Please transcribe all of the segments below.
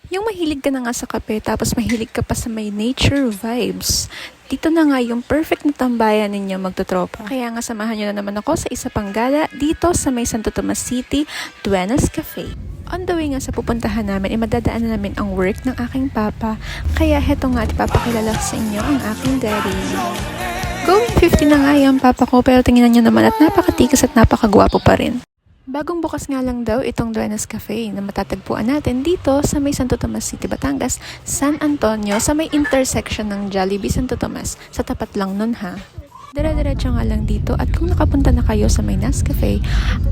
Yung mahilig ka na nga sa kape tapos mahilig ka pa sa may nature vibes. Dito na nga yung perfect na tambayan ninyo magtotropa. Kaya nga samahan nyo na naman ako sa isa pang gala dito sa may Santo Tomas City, Duenas Cafe. On the way nga sa pupuntahan namin, madadaan na namin ang work ng aking papa. Kaya heto nga at papakilala sa inyo ang aking daddy. Going 50 na nga yung papa ko pero tingnan nyo naman at napakatikas at napakagwapo pa rin. Bagong bukas nga lang daw itong Duenas Cafe na matatagpuan natin dito sa may Santo Tomas City, Batangas, San Antonio, sa may intersection ng Jollibee Santo Tomas. Sa tapat lang nun ha. Dire-diretso nga lang dito at kung nakapunta na kayo sa may Cafe,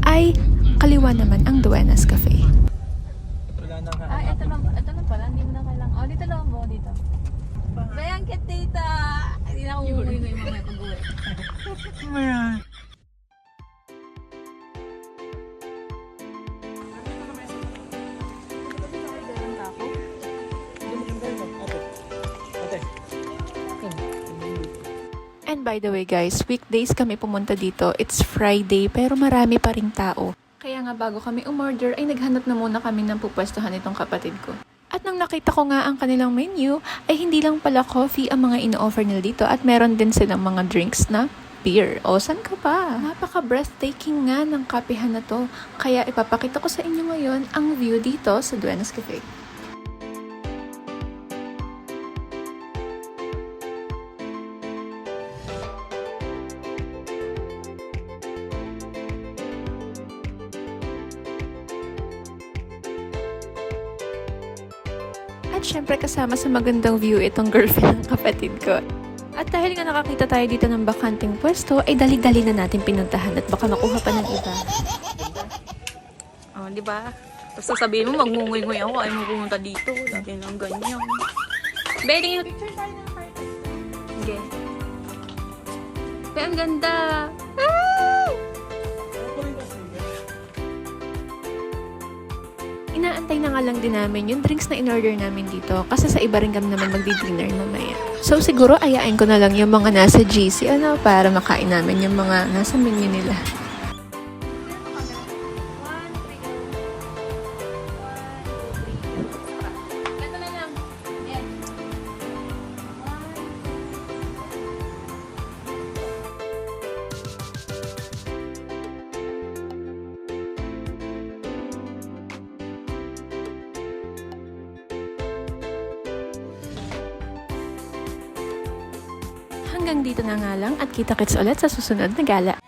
ay kaliwa naman ang Duenas Cafe. Ito lang pala, hindi mo na kailangan. Dito lang mo, dito. Bayang kit dito. Hindi na uuwi ko yung mamaya pag-uwi. And by the way guys, weekdays kami pumunta dito. It's Friday pero marami pa ring tao. Kaya nga bago kami umorder ay naghanap na muna kami ng pupwestuhan nitong kapatid ko. At nang nakita ko nga ang kanilang menu ay hindi lang pala coffee ang mga ino-offer nila dito at meron din silang mga drinks na beer. O saan ka pa? Napaka-breathtaking nga ng kapehan na to. Kaya ipapakita ko sa inyo ngayon ang view dito sa Duenas Cafe. At syempre kasama sa magandang view itong girlfriend ng kapatid ko. At dahil nga nakakita tayo dito ng bakanting pwesto, ay dali-dali na natin pinuntahan at baka makuha pa ng iba. Oh, di ba? Basta sabihin mo, magngungoy-ngoy ako, ay mo pumunta dito. Lagi lang ganyan. Bedding yung picture tayo ng party. Okay. Pero ang ganda. Inaantay na nga lang din namin yung drinks na in-order namin dito kasi sa iba rin kami naman magdi-dinner mamaya. So siguro ayain ko na lang yung mga nasa GC para makain namin yung mga nasa menu nila. Hanggang dito na nga lang at kita-kits ulit sa susunod na gala.